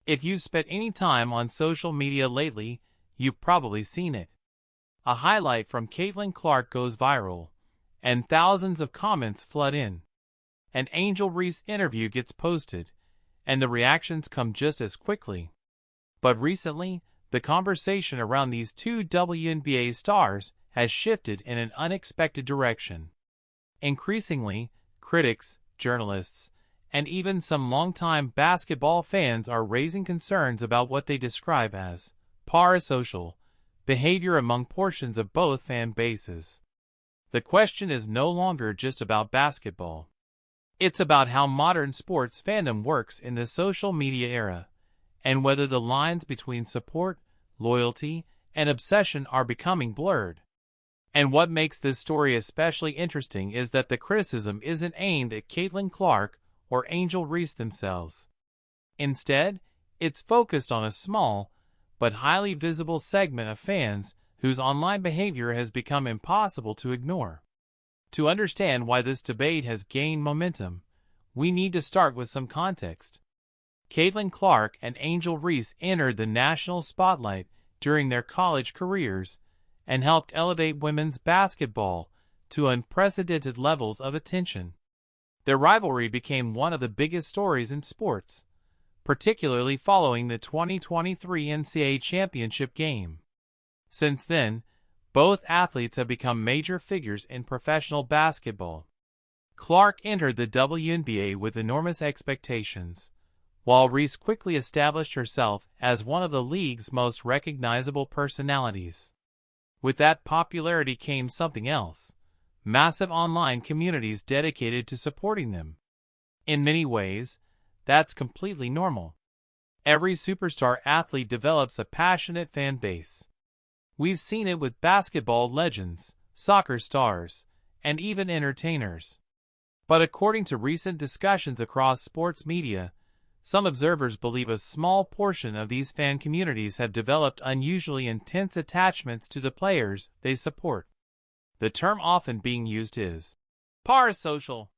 If you've spent any time on social media lately, you've probably seen it. A highlight from Caitlin Clark goes viral, and thousands of comments flood in. An Angel Reese interview gets posted, and the reactions come just as quickly. But recently, the conversation around these two WNBA stars has shifted in an unexpected direction. Increasingly, critics, journalists, and even some longtime basketball fans are raising concerns about what they describe as parasocial behavior among portions of both fan bases. The question is no longer just about basketball. It's about how modern sports fandom works in the social media era, and whether the lines between support, loyalty, and obsession are becoming blurred. And what makes this story especially interesting is that the criticism isn't aimed at Caitlin Clark or Angel Reese themselves. Instead, it's focused on a small, but highly visible segment of fans whose online behavior has become impossible to ignore. To understand why this debate has gained momentum, we need to start with some context. Caitlin Clark and Angel Reese entered the national spotlight during their college careers and helped elevate women's basketball to unprecedented levels of attention. Their rivalry became one of the biggest stories in sports, particularly following the 2023 NCAA championship game. Since then, both athletes have become major figures in professional basketball. Clark entered the WNBA with enormous expectations, while Reese quickly established herself as one of the league's most recognizable personalities. With that popularity came something else: massive online communities dedicated to supporting them. In many ways, that's completely normal. Every superstar athlete develops a passionate fan base. We've seen it with basketball legends, soccer stars, and even entertainers. But according to recent discussions across sports media, some observers believe a small portion of these fan communities have developed unusually intense attachments to the players they support. The term often being used is parasocial.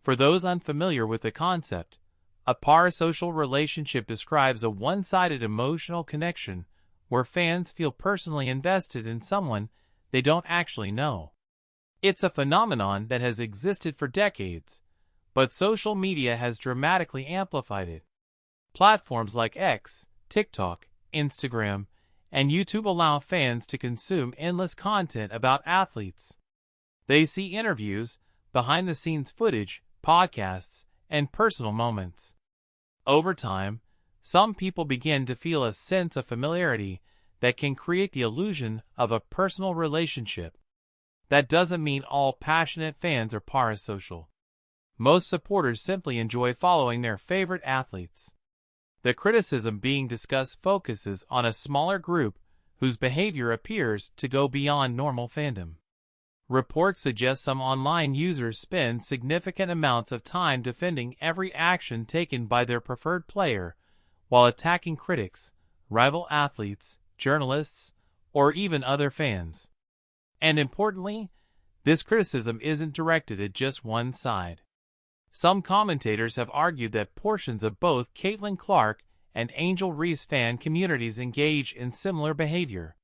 For those unfamiliar with the concept, a parasocial relationship describes a one-sided emotional connection where fans feel personally invested in someone they don't actually know. It's a phenomenon that has existed for decades, but social media has dramatically amplified it. Platforms like X, TikTok, Instagram, and YouTube allow fans to consume endless content about athletes. They see interviews, behind-the-scenes footage, podcasts, and personal moments. Over time, some people begin to feel a sense of familiarity that can create the illusion of a personal relationship. That doesn't mean all passionate fans are parasocial. Most supporters simply enjoy following their favorite athletes. The criticism being discussed focuses on a smaller group whose behavior appears to go beyond normal fandom. Reports suggest some online users spend significant amounts of time defending every action taken by their preferred player, while attacking critics, rival athletes, journalists, or even other fans. And importantly, this criticism isn't directed at just one side. Some commentators have argued that portions of both Caitlin Clark and Angel Reese fan communities engage in similar behavior.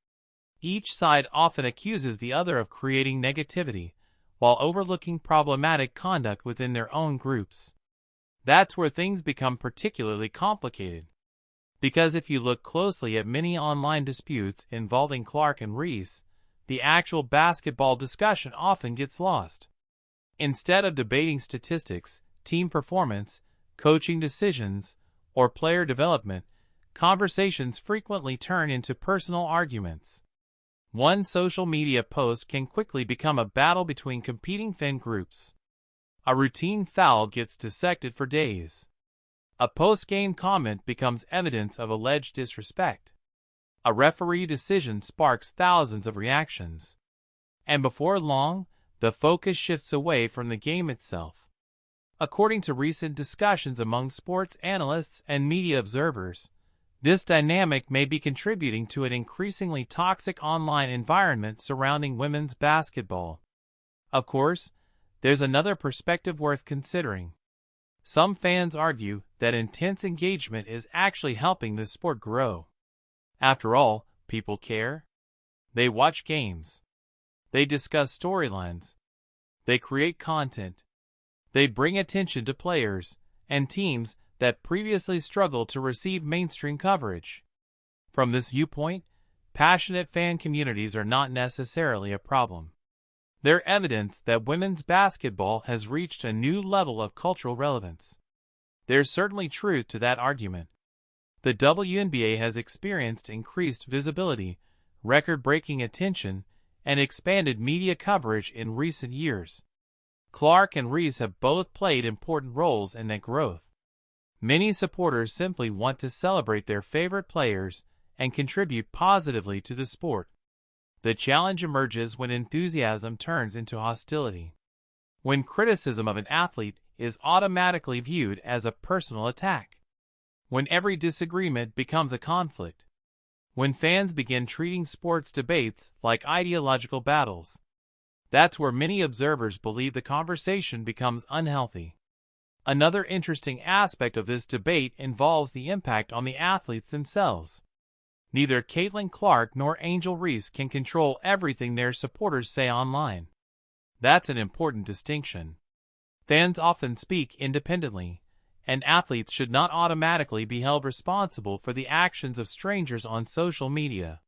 Each side often accuses the other of creating negativity, while overlooking problematic conduct within their own groups. That's where things become particularly complicated. Because if you look closely at many online disputes involving Clark and Reese, the actual basketball discussion often gets lost. Instead of debating statistics, team performance, coaching decisions, or player development, conversations frequently turn into personal arguments. One social media post can quickly become a battle between competing fan groups. A routine foul gets dissected for days. A post-game comment becomes evidence of alleged disrespect. A referee decision sparks thousands of reactions. And before long, the focus shifts away from the game itself. According to recent discussions among sports analysts and media observers, this dynamic may be contributing to an increasingly toxic online environment surrounding women's basketball. Of course, there's another perspective worth considering. Some fans argue that intense engagement is actually helping the sport grow. After all, people care. They watch games. They discuss storylines. They create content. They bring attention to players and teams that previously struggled to receive mainstream coverage. From this viewpoint, passionate fan communities are not necessarily a problem. They're evidence that women's basketball has reached a new level of cultural relevance. There's certainly truth to that argument. The WNBA has experienced increased visibility, record-breaking attention, and expanded media coverage in recent years. Clark and Reese have both played important roles in that growth. Many supporters simply want to celebrate their favorite players and contribute positively to the sport. The challenge emerges when enthusiasm turns into hostility. When criticism of an athlete is automatically viewed as a personal attack. When every disagreement becomes a conflict. When fans begin treating sports debates like ideological battles. That's where many observers believe the conversation becomes unhealthy. Another interesting aspect of this debate involves the impact on the athletes themselves. Neither Caitlin Clark nor Angel Reese can control everything their supporters say online. That's an important distinction. Fans often speak independently, and athletes should not automatically be held responsible for the actions of strangers on social media.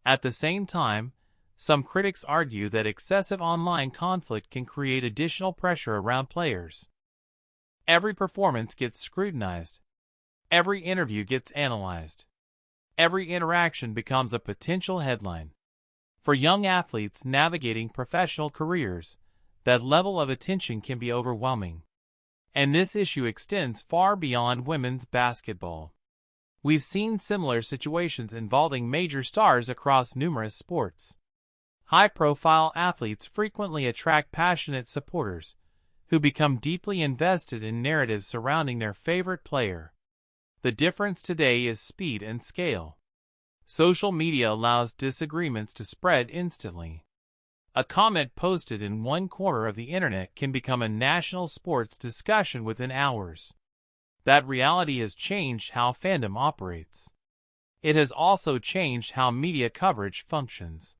At the same time, some critics argue that excessive online conflict can create additional pressure around players. Every performance gets scrutinized. Every interview gets analyzed. Every interaction becomes a potential headline. For young athletes navigating professional careers, that level of attention can be overwhelming. And this issue extends far beyond women's basketball. We've seen similar situations involving major stars across numerous sports. High-profile athletes frequently attract passionate supporters who become deeply invested in narratives surrounding their favorite player. The difference today is speed and scale. Social media allows disagreements to spread instantly. A comment posted in one corner of the internet can become a national sports discussion within hours. That reality has changed how fandom operates. It has also changed how media coverage functions.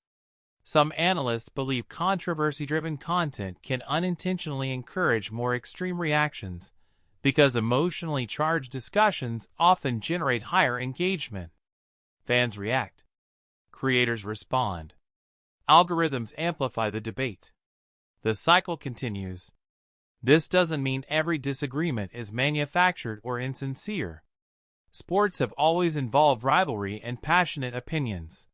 Some analysts believe controversy-driven content can unintentionally encourage more extreme reactions because emotionally charged discussions often generate higher engagement. Fans react. Creators respond. Algorithms amplify the debate. The cycle continues. This doesn't mean every disagreement is manufactured or insincere. Sports have always involved rivalry and passionate opinions.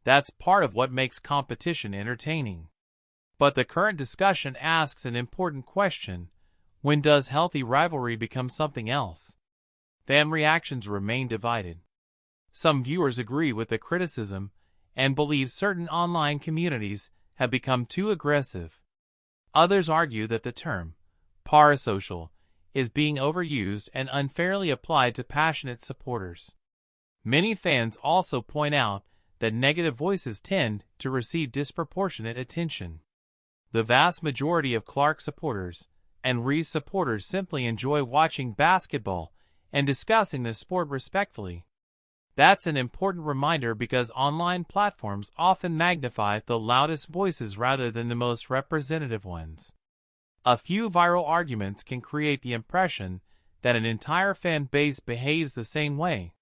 That's part of what makes competition entertaining. But the current discussion asks an important question: when does healthy rivalry become something else? Fan reactions remain divided. Some viewers agree with the criticism and believe certain online communities have become too aggressive. Others argue that the term parasocial is being overused and unfairly applied to passionate supporters. Many fans also point out that negative voices tend to receive disproportionate attention. The vast majority of Clark supporters and Reese supporters simply enjoy watching basketball and discussing the sport respectfully. That's an important reminder because online platforms often magnify the loudest voices rather than the most representative ones. A few viral arguments can create the impression that an entire fan base behaves the same way.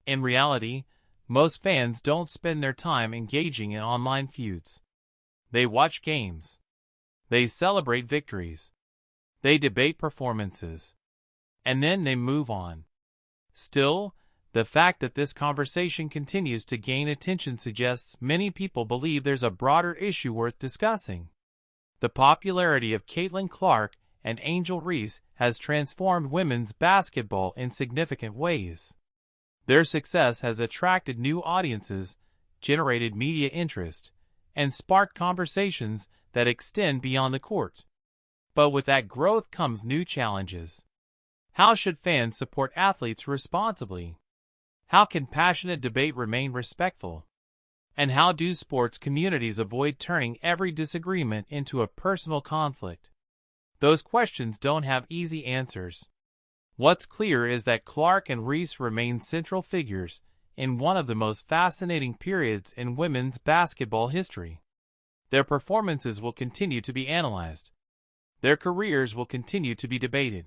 In reality, most fans don't spend their time engaging in online feuds. They watch games. They celebrate victories. They debate performances. And then they move on. Still, the fact that this conversation continues to gain attention suggests many people believe there's a broader issue worth discussing. The popularity of Caitlin Clark and Angel Reese has transformed women's basketball in significant ways. Their success has attracted new audiences, generated media interest, and sparked conversations that extend beyond the court. But with that growth comes new challenges. How should fans support athletes responsibly? How can passionate debate remain respectful? And how do sports communities avoid turning every disagreement into a personal conflict? Those questions don't have easy answers. What's clear is that Clark and Reese remain central figures in one of the most fascinating periods in women's basketball history. Their performances will continue to be analyzed. Their careers will continue to be debated.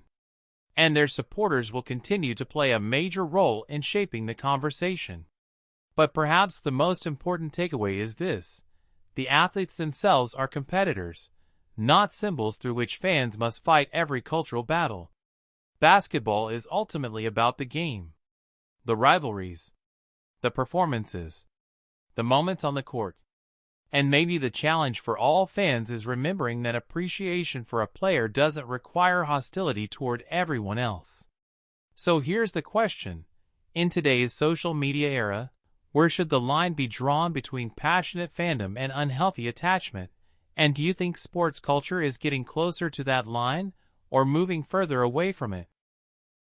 And their supporters will continue to play a major role in shaping the conversation. But perhaps the most important takeaway is this: the athletes themselves are competitors, not symbols through which fans must fight every cultural battle. Basketball is ultimately about the game, the rivalries, the performances, the moments on the court. And maybe the challenge for all fans is remembering that appreciation for a player doesn't require hostility toward everyone else. So here's the question: in today's social media era, where should the line be drawn between passionate fandom and unhealthy attachment? And do you think sports culture is getting closer to that line, or moving further away from it?